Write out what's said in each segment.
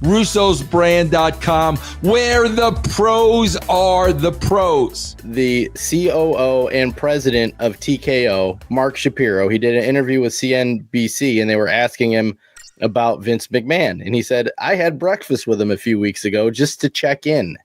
russosbrand.com, where the pros are the pros. The COO and president of TKO, Mark Shapiro, he did an interview with CNBC, and they were asking him about Vince McMahon. And he said, I had breakfast with him a few weeks ago just to check in.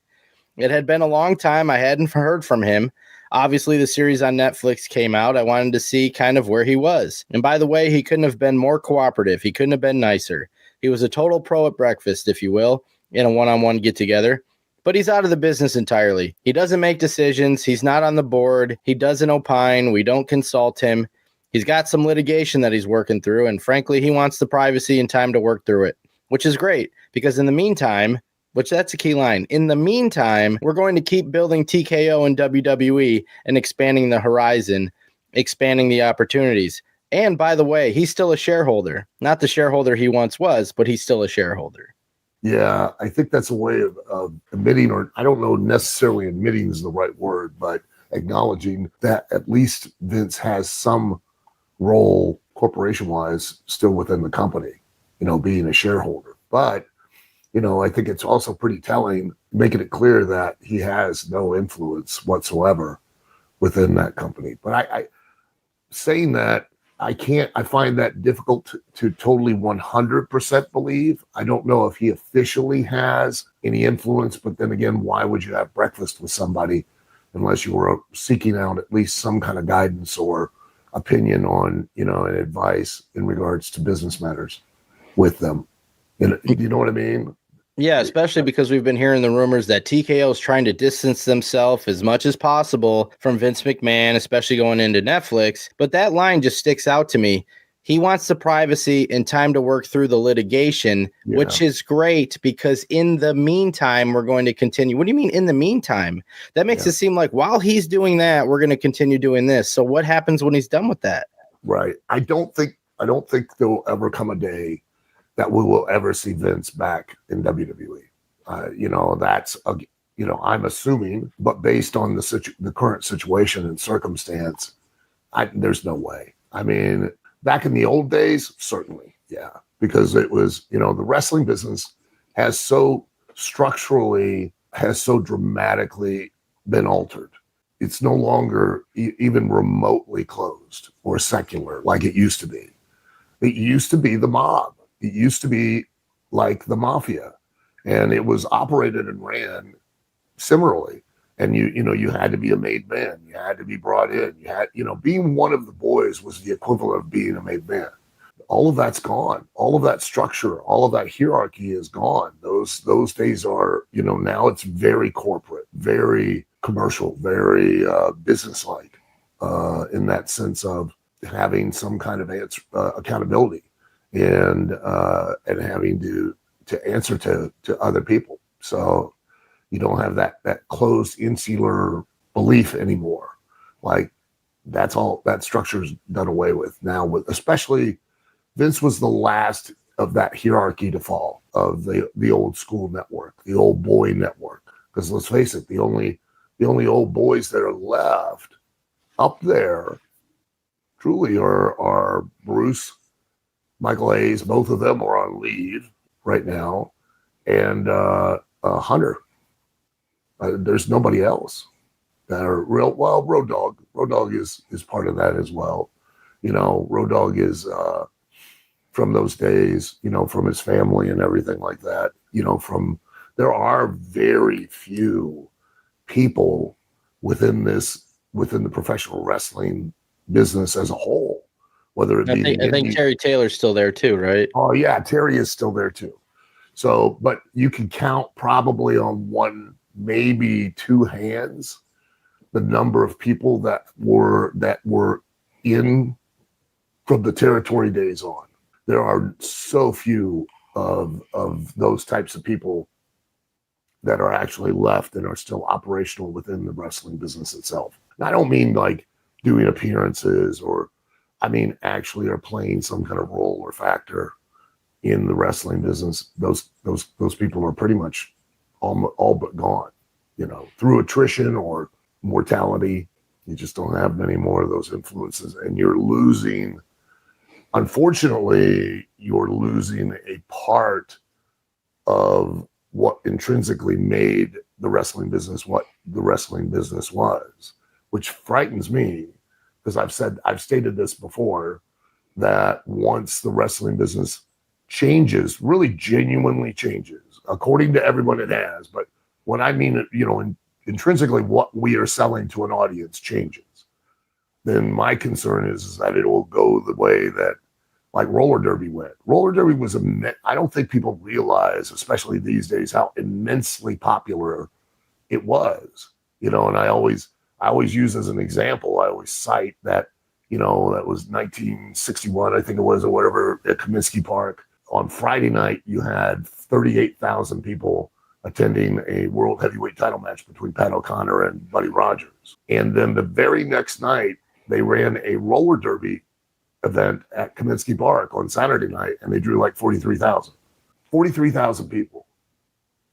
It had been a long time. I hadn't heard from him. Obviously, the series on Netflix came out. I wanted to see kind of where he was. And by the way, he couldn't have been more cooperative. He couldn't have been nicer. He was a total pro at breakfast, if you will, in a one-on-one get-together. But he's out of the business entirely. He doesn't make decisions. He's not on the board. He doesn't opine. We don't consult him. He's got some litigation that he's working through, and frankly, he wants the privacy and time to work through it, which is great, because in the meantime, which that's a key line, in the meantime, we're going to keep building TKO and WWE and expanding the horizon, expanding the opportunities. And by the way, he's still a shareholder, not the shareholder he once was, but he's still a shareholder. Yeah, I think that's a way of admitting, or I don't know necessarily admitting is the right word, but acknowledging that at least Vince has some role corporation-wise still within the company, being a shareholder. But, I think it's also pretty telling, making it clear that he has no influence whatsoever within that company. But I saying that, I find that difficult to totally 100% believe. I don't know if he officially has any influence, but then again, why would you have breakfast with somebody unless you were seeking out at least some kind of guidance or opinion on, and advice in regards to business matters with them. You know what I mean? Yeah, especially because we've been hearing the rumors that TKO is trying to distance themselves as much as possible from Vince McMahon, especially going into Netflix. But that line just sticks out to me. He wants the privacy and time to work through the litigation, which is great, because in the meantime, we're going to continue. What do you mean in the meantime? That makes it seem like while he's doing that, we're going to continue doing this. So what happens when he's done with that? Right. I don't think there'll ever come a day that we will ever see Vince back in WWE. I'm assuming, but based on the current situation and circumstance, there's no way. I mean, back in the old days, certainly, yeah, because it was, the wrestling business has so dramatically been altered. It's no longer even remotely closed or secular like it used to be. It used to be the mob. It used to be like the mafia, and it was operated and ran similarly. And you had to be a made man. You had to be brought in. You had, being one of the boys was the equivalent of being a made man. All of that's gone. All of that structure, all of that hierarchy is gone. Those days are, now it's very corporate, very commercial, very businesslike in that sense of having some kind of accountability and having to answer to other people. So you don't have that closed insular belief anymore. Like that's all, that structure's done away with now. Especially Vince was the last of that hierarchy to fall, of the old school network, the old boy network. Because let's face it, the only old boys that are left up there truly are Bruce, Michael Hayes. Both of them are on leave right now, and Hunter. There's nobody else that are real. Well, Road Dogg is part of that as well. Road Dogg is from those days, from his family and everything like that. There are very few people within the professional wrestling business as a whole, whether it be. I think Terry Taylor's still there too, right? Oh yeah, Terry is still there too. So, but you can count probably on one, maybe two hands, the number of people that were in from the territory days on. There are so few of those types of people that are actually left and are still operational within the wrestling business itself. And I don't mean like doing appearances, or I mean actually are playing some kind of role or factor in the wrestling business. Those people are pretty much all but gone, through attrition or mortality. You just don't have many more of those influences, and unfortunately, you're losing a part of what intrinsically made the wrestling business what the wrestling business was, which frightens me because I've stated this before, that once the wrestling business changes, really genuinely changes, according to everyone it has, but when I mean, intrinsically what we are selling to an audience changes, then my concern is that it will go the way that like roller derby went. Roller derby was I don't think people realize, especially these days, how immensely popular it was. And I always use as an example, I always cite that, that was 1961, I think it was, or whatever, at Comiskey Park. On Friday night, you had 38,000 people attending a world heavyweight title match between Pat O'Connor and Buddy Rogers. And then the very next night, they ran a roller derby event at Comiskey Park on Saturday night, and they drew like 43,000 people.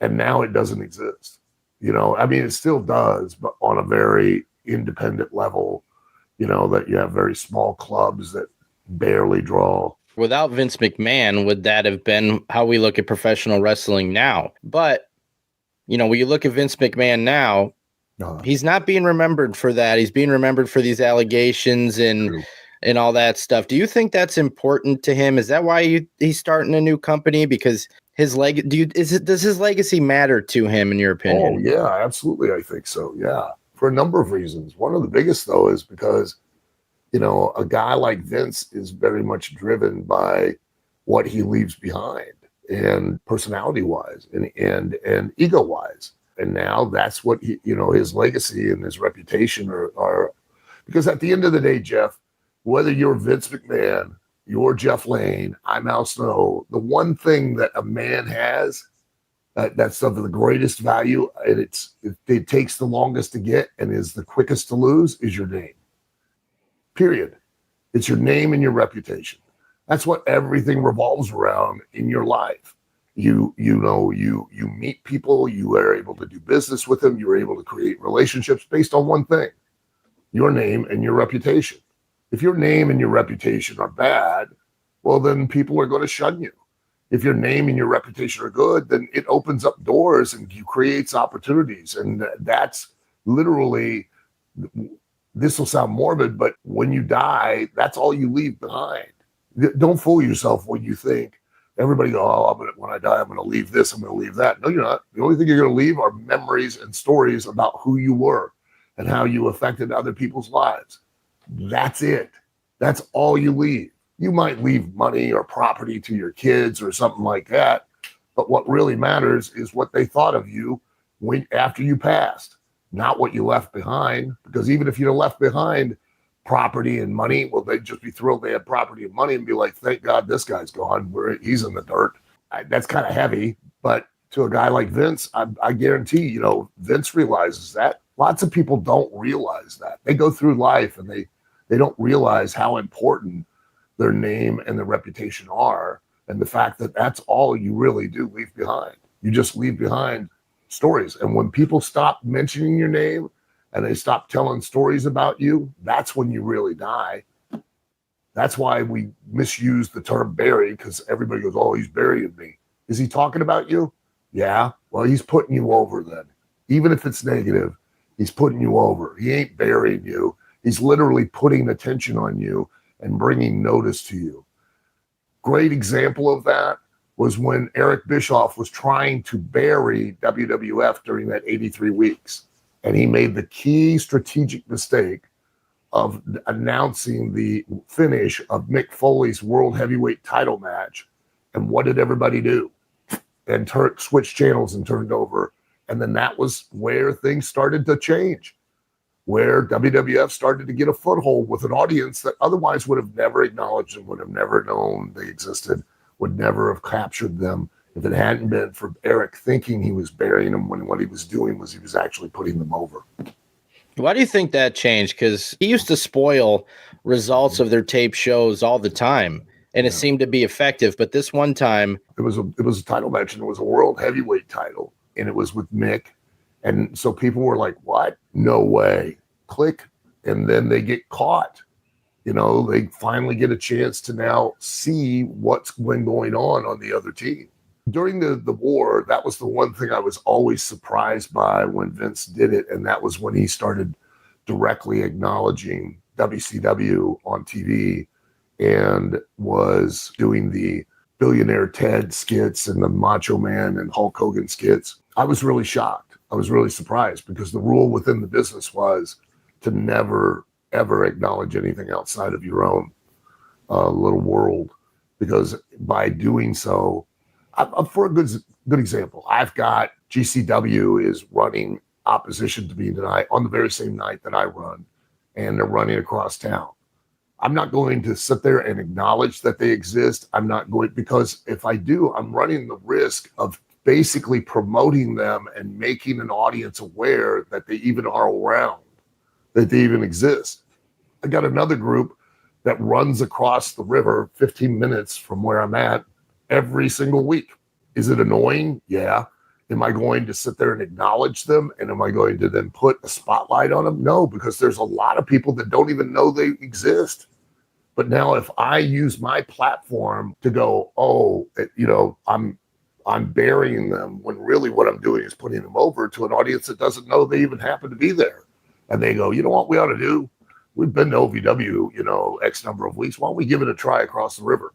And now it doesn't exist. It still does, but on a very independent level, that you have very small clubs that barely draw. Without Vince McMahon, would that have been how we look at professional wrestling now? But, when you look at Vince McMahon now, he's not being remembered for that. He's being remembered for these allegations and all that stuff. Do you think that's important to him? Is that why he's starting a new company? Because his does his legacy matter to him, in your opinion? Oh, yeah, absolutely. I think so. Yeah. For a number of reasons. One of the biggest, though, is because, a guy like Vince is very much driven by what he leaves behind, and personality wise and ego wise. And now that's what his legacy and his reputation are, because at the end of the day, Jeff, whether you're Vince McMahon, you're Jeff Lane, I'm Al Snow, the one thing that a man has that's of the greatest value, and it takes the longest to get and is the quickest to lose, is your name. Period. It's your name and your reputation. That's what everything revolves around in your life. You meet people, you are able to do business with them, you're able to create relationships based on one thing: your name and your reputation. If your name and your reputation are bad, well, then people are going to shun you. If your name and your reputation are good, then it opens up doors and creates opportunities. And that's literally, this will sound morbid, but when you die, that's all you leave behind. Don't fool yourself when you think everybody go, when I die, I'm going to leave this, I'm going to leave that. No, you're not. The only thing you're going to leave are memories and stories about who you were and how you affected other people's lives. That's it. That's all you leave. You might leave money or property to your kids or something like that, but what really matters is what they thought of you after you passed, not what you left behind. Because even if you left behind property and money, well, they'd just be thrilled they had property and money and be like, thank God this guy's gone. He's in the dirt. That's kind of heavy, but to a guy like Vince, I guarantee, Vince realizes that. Lots of people don't realize that. They go through life and they don't realize how important their name and their reputation are, and the fact that that's all you really do leave behind. You just leave behind stories. And when people stop mentioning your name and they stop telling stories about you, that's when you really die. That's why we misuse the term bury, because everybody goes, oh, he's burying me. Is he talking about you? Yeah. Well, he's putting you over then. Even if it's negative, he's putting you over. He ain't burying you. He's literally putting attention on you and bringing notice to you. Great example of that was when Eric Bischoff was trying to bury WWF during that 83 weeks. And he made the key strategic mistake of announcing the finish of Mick Foley's World Heavyweight title match. And what did everybody do? And switched channels and turned over. And then that was where things started to change, where WWF started to get a foothold with an audience that otherwise would have never acknowledged them, would have never known they existed, would never have captured them if it hadn't been for Eric thinking he was burying them when what he was doing was he was actually putting them over. Why do you think that changed? Because he used to spoil results of their tape shows all the time, and it seemed to be effective. But this one time, it was a title match, and it was a world heavyweight title, and it was with Mick. And so people were like, what? No way. Click. And then they get caught. They finally get a chance to now see what's been going on the other team. during the war, that was the one thing I was always surprised by when Vince did it. And that was when he started directly acknowledging WCW on TV and was doing the Billionaire Ted skits and the Macho Man and Hulk Hogan skits. I was really shocked. I was really surprised because the rule within the business was to never, ever acknowledge anything outside of your own little world. Because by doing so, for a good example, I've got GCW is running opposition to me tonight on the very same night that I run, and they're running across town. I'm not going to sit there and acknowledge that they exist. I'm not going, because if I do, I'm running the risk of basically promoting them and making an audience aware that they even are around, that they even exist. I got another group that runs across the river 15 minutes from where I'm at every single week. Is it annoying? Yeah. Am I going to sit there and acknowledge them? And am I going to then put a spotlight on them? No, because there's a lot of people that don't even know they exist. But now if I use my platform to go, I'm burying them, when really what I'm doing is putting them over to an audience that doesn't know they even happen to be there. And they go, you know what we ought to do? We've been to OVW, X number of weeks. Why don't we give it a try across the river?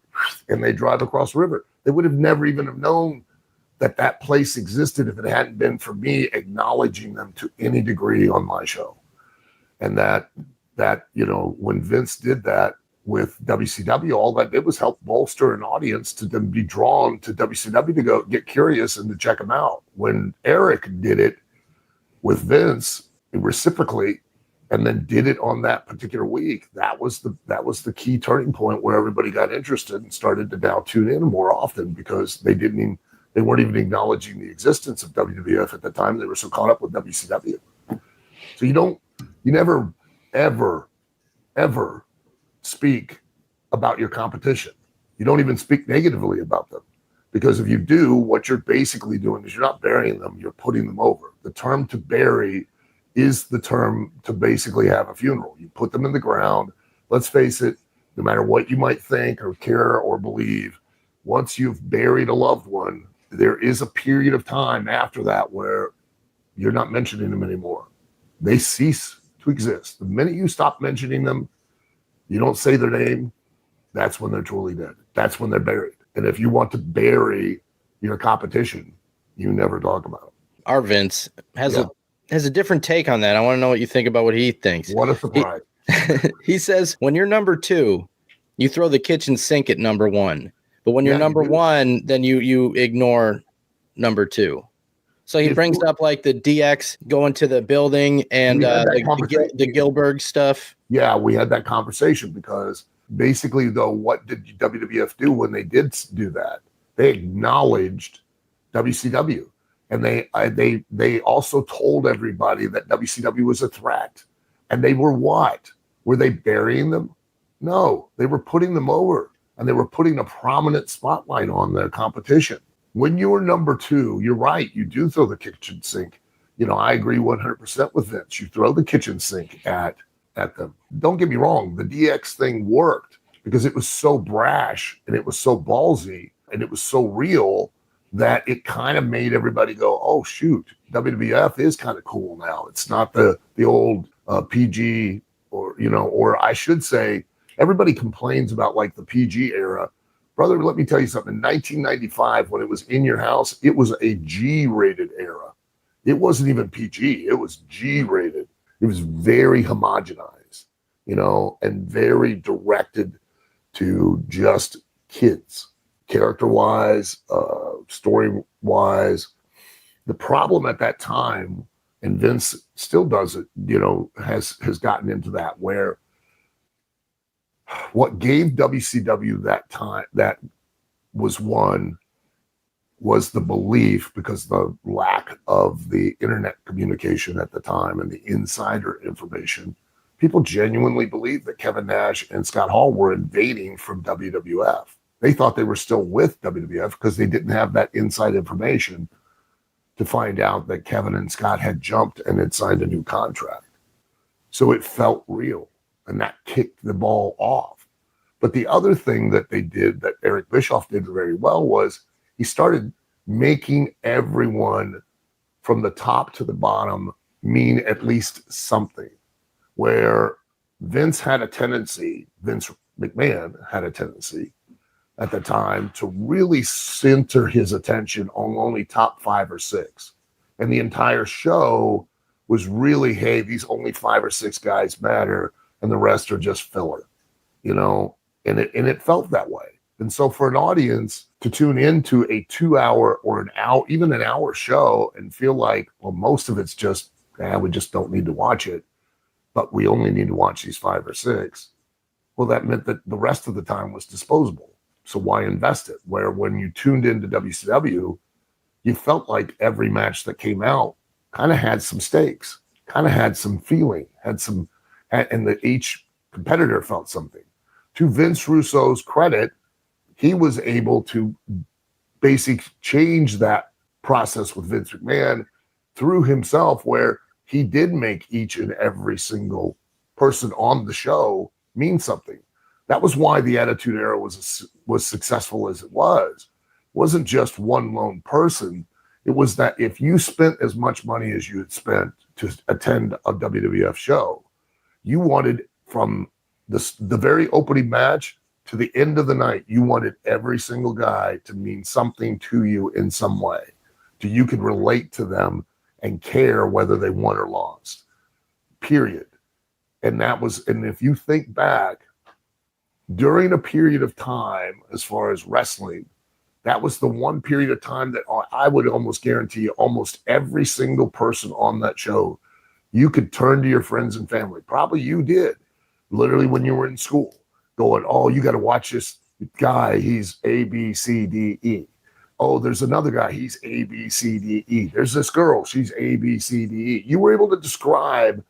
And they drive across the river. They would have never even have known that place existed if it hadn't been for me acknowledging them to any degree on my show. And that when Vince did that with WCW, all that did was help bolster an audience to then be drawn to WCW to go get curious and to check them out. When Eric did it with Vince reciprocally, and then did it on that particular week, that was the key turning point where everybody got interested and started to now tune in more often, because they weren't even acknowledging the existence of WWF at the time. They were so caught up with WCW. So you never, ever, ever speak about your competition. You don't even speak negatively about them, because if you do, what you're basically doing is you're not burying them, you're putting them over. The term to bury is the term to basically have a funeral. You put them in the ground. Let's face it, no matter what you might think or care or believe, once you've buried a loved one, there is a period of time after that where you're not mentioning them anymore. They cease to exist. The minute you stop mentioning them, you don't say their name, that's when they're truly dead. That's when they're buried. And if you want to bury your competition, you never talk about them. Our Vince has a different take on that. I want to know what you think about what he thinks. What a surprise. He says, when you're number 2, you throw the kitchen sink at number 1. But when you're number 1, then you ignore number 2. So he brings up like the DX going to the building and the Gilbert stuff. Yeah, we had that conversation because basically, though, what did WWF do when they did do that? They acknowledged WCW. And they also told everybody that WCW was a threat. And they were what? Were they burying them? No, they were putting them over, and they were putting a prominent spotlight on their competition. When you were number 2, you're right. You do throw the kitchen sink. I agree 100% with Vince. You throw the kitchen sink at them. Don't get me wrong. The DX thing worked because it was so brash and it was so ballsy and it was so real that it kind of made everybody go, oh, shoot, WWF is kind of cool now. It's not the old PG or I should say, everybody complains about like the PG era. Brother, let me tell you something. In 1995, when it was In Your House, it was a G-rated era. It wasn't even PG. It was G-rated. It was very homogenized, and very directed to just kids. Character-wise, story-wise. The problem at that time, and Vince still does it, has gotten into that, where what gave WCW that time, that was the belief, because the lack of the internet communication at the time and the insider information, people genuinely believed that Kevin Nash and Scott Hall were invading from WWF. They thought they were still with WWF because they didn't have that inside information to find out that Kevin and Scott had jumped and had signed a new contract. So it felt real, and that kicked the ball off. But the other thing that they did, that Eric Bischoff did very well, was he started making everyone from the top to the bottom mean at least something. Where Vince McMahon had a tendency at the time to really center his attention on only top 5 or 6. And the entire show was really, hey, these only 5 or 6 guys matter and the rest are just filler, and it felt that way. And so for an audience to tune into a 2-hour or an hour, even an hour show and feel like, well, most of it's just, we just don't need to watch it, but we only need to watch these 5 or 6. Well, that meant that the rest of the time was disposable. So why invest it? Where when you tuned into WCW, you felt like every match that came out kind of had some stakes, kind of had some feeling, and that each competitor felt something. To Vince Russo's credit, he was able to basically change that process with Vince McMahon through himself, where he did make each and every single person on the show mean something. That was why the Attitude Era was successful as it was. It wasn't just one lone person. It was that if you spent as much money as you had spent to attend a WWF show, you wanted from the very opening match to the end of the night, you wanted every single guy to mean something to you in some way. So you could relate to them and care whether they won or lost, period. And if you think back, during a period of time, as far as wrestling, that was the one period of time that I would almost guarantee you almost every single person on that show, you could turn to your friends and family. Probably you did, literally when you were in school, going, oh, you got to watch this guy. He's A, B, C, D, E. Oh, there's another guy. He's A, B, C, D, E. There's this girl. She's A, B, C, D, E. You were able to describe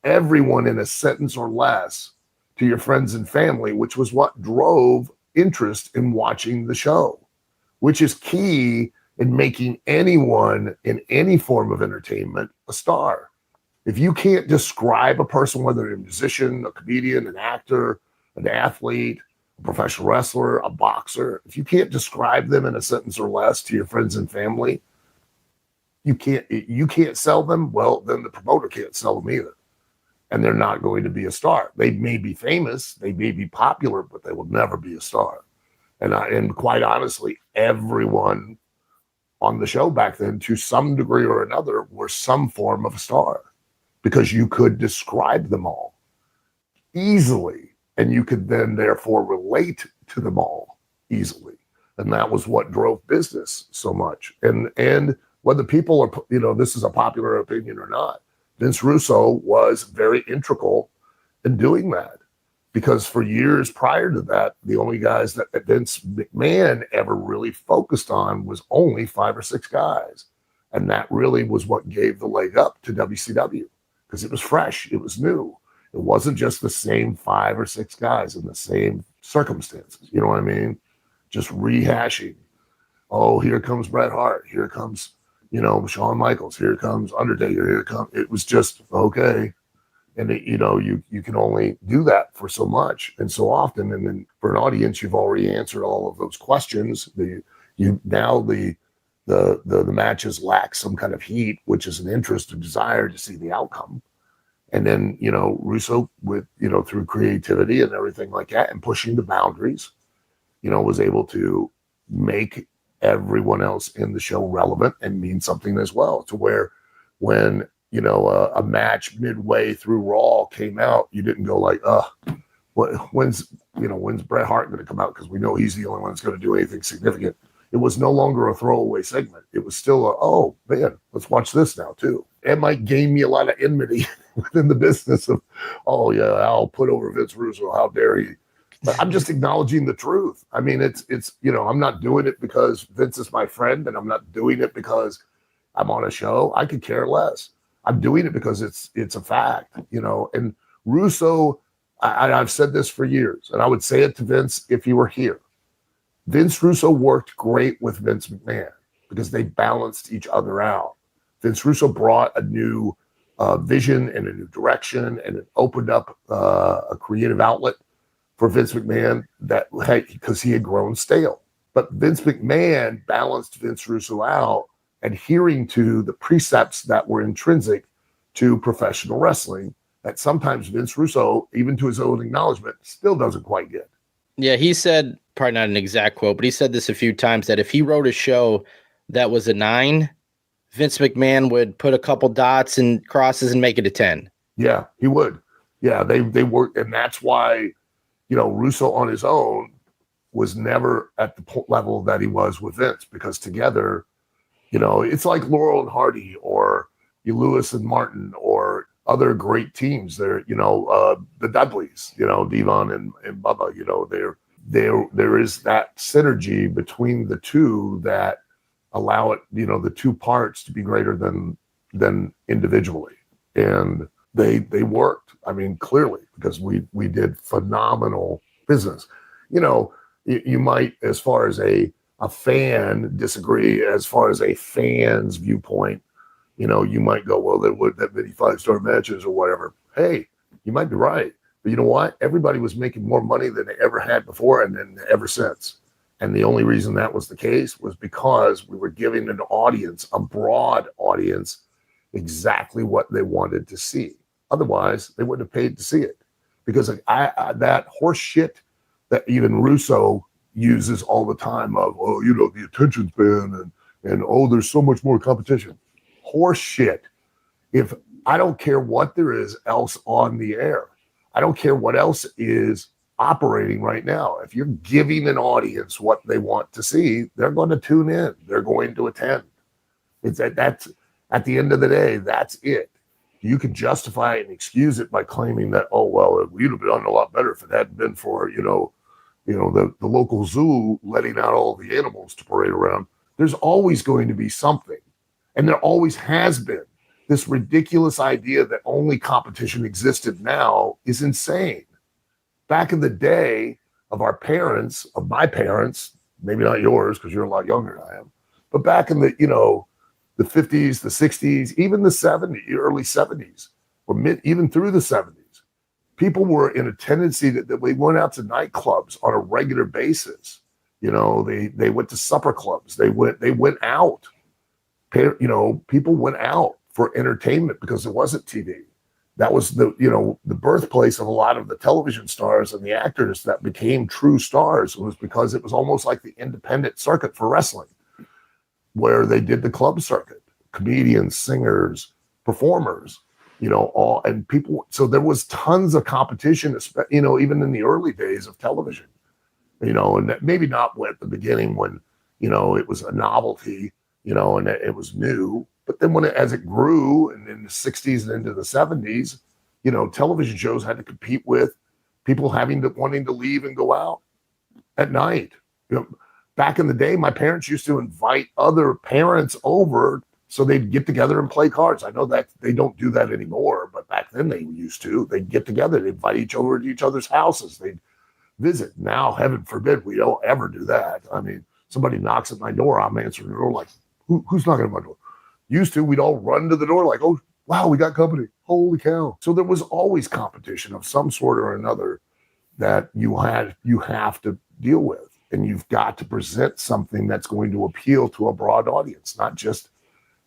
everyone in a sentence or less to your friends and family, which was what drove interest in watching the show, which is key in making anyone in any form of entertainment a star. If you can't describe a person, whether they're a musician, a comedian, an actor, an athlete, a professional wrestler, a boxer, if you can't describe them in a sentence or less to your friends and family, you can't sell them, well, then the promoter can't sell them either. And they're not going to be a star. They may be famous, they may be popular, but they will never be a star. And quite honestly, everyone on the show back then, to some degree or another, were some form of a star, because you could describe them all easily, and you could then therefore relate to them all easily. And that was what drove business so much. And whether people are, this is a popular opinion or not, Vince Russo was very integral in doing that, because for years prior to that, the only guys that Vince McMahon ever really focused on was only 5 or 6 guys. And that really was what gave the leg up to WCW, because it was fresh, it was new. It wasn't just the same 5 or 6 guys in the same circumstances. You know what I mean? Just rehashing. Oh, here comes Bret Hart. Here comes, Shawn Michaels. Here comes Undertaker. Here comes. It was just okay. And you can only do that for so much and so often. And then for an audience, you've already answered all of those questions. The matches lack some kind of heat, which is an interest or desire to see the outcome. And then, Russo with, through creativity and everything like that and pushing the boundaries, was able to make everyone else in the show relevant and mean something as well, to where when, a match midway through Raw came out, you didn't go like, when's Bret Hart going to come out? Because we know he's the only one that's going to do anything significant. It was no longer a throwaway segment. It was still oh man, let's watch this now too. It might gain me a lot of enmity within the business of, oh yeah, I'll put over Vince Russo. How dare he? But I'm just acknowledging the truth. I mean, it's I'm not doing it because Vince is my friend, and I'm not doing it because I'm on a show. I could care less. I'm doing it because it's a fact, And Russo, I've said this for years, and I would say it to Vince if he were here. Vince Russo worked great with Vince McMahon because they balanced each other out. Vince Russo brought a new vision and a new direction, and it opened up a creative outlet for Vince McMahon because he had grown stale. But Vince McMahon balanced Vince Russo out, adhering to the precepts that were intrinsic to professional wrestling that sometimes Vince Russo, even to his own acknowledgement, still doesn't quite get. Yeah, he said, probably not an exact quote, but he said this a few times, that if he wrote a show that was a 9, Vince McMahon would put a couple dots and crosses and make it a 10. Yeah, he would. Yeah, they worked, and that's why, Russo on his own was never at the level that he was with Vince, because together, it's like Laurel and Hardy or Lewis and Martin or other great teams. They're, the Dudleys, Devon and Bubba, there is that synergy between the two that allow it, the two parts to be greater than individually. And they worked. I mean, clearly, because we did phenomenal business. You might, as far as a fan, disagree. As far as a fan's viewpoint, you might go, well, there weren't that many 5-star matches or whatever. Hey, you might be right. But you know what? Everybody was making more money than they ever had before and then ever since. And the only reason that was the case was because we were giving an audience, a broad audience, exactly what they wanted to see. Otherwise, they wouldn't have paid to see it. Because I that horse shit that even Russo uses all the time of, the attention span and there's so much more competition. Horse shit. If I don't care what there is else on the air, I don't care what else is operating right now. If you're giving an audience what they want to see, they're going to tune in. They're going to attend. That's at the end of the day, that's it. You can justify it and excuse it by claiming that, we'd have done a lot better if it hadn't been for, the local zoo letting out all the animals to parade around. There's always going to be something. And there always has been. This ridiculous idea that only competition existed now is insane. Back in the day of our parents, of my parents, maybe not yours because you're a lot younger than I am, but back in the 50s, the 60s, even the 70s, early 70s, or even through the 70s, people were in a tendency that they went out to nightclubs on a regular basis. They went to supper clubs. They went out. People went out for entertainment because there wasn't TV. That was the birthplace of a lot of the television stars and the actors that became true stars. Was because it was almost like the independent circuit for wrestling, where they did the club circuit, comedians, singers, performers, all, and people. So there was tons of competition, even in the early days of television, and maybe not at the beginning when, it was a novelty, and it was new. But then as it grew and in the 60s and into the 70s, television shows had to compete with people wanting to leave and go out at night. Back in the day, my parents used to invite other parents over so they'd get together and play cards. I know that they don't do that anymore, but back then they used to. They'd get together, they'd invite each other to each other's houses. They'd visit. Now, heaven forbid, we don't ever do that. I mean, somebody knocks at my door, I'm answering the door like, who's knocking at my door? Used to, we'd all run to the door like, oh, wow, we got company. Holy cow. So there was always competition of some sort or another that you have to deal with. And you've got to present something that's going to appeal to a broad audience, not just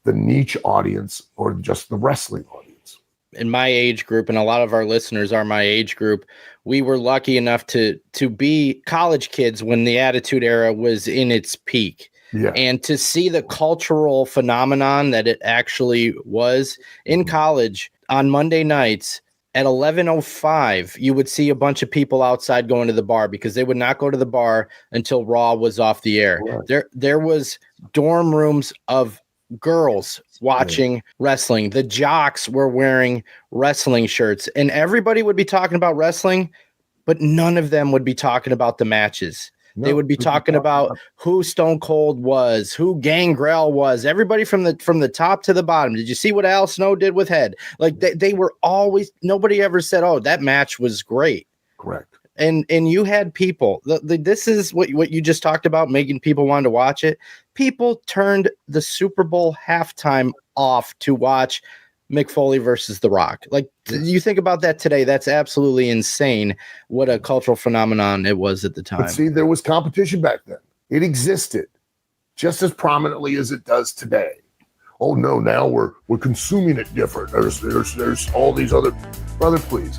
the niche audience or just the wrestling audience. In my age group, and a lot of our listeners are my age group, we were lucky enough to be college kids when the Attitude Era was in its peak. Yeah. And to see the cultural phenomenon that it actually was in college on Monday nights at 11:05, you would see a bunch of people outside going to the bar because they would not go to the bar until Raw was off the air. Right. There was dorm rooms of girls watching wrestling. The jocks were wearing wrestling shirts, and everybody would be talking about wrestling, but none of them would be talking about the matches. No, they would be talking about who Stone Cold was, who Gangrel was, everybody from the top to the bottom. Did you see what Al Snow did with Head? Like they were always, nobody ever said, oh, that match was great. Correct. And you had people, this is what you just talked about, making people want to watch it. People turned the Super Bowl halftime off to watch Mick Foley versus The Rock. Like, you think about that today, that's absolutely insane what a cultural phenomenon it was at the time. But see, there was competition back then. It existed just as prominently as it does today. Oh no, now we're consuming it different. There's all these other, brother, please.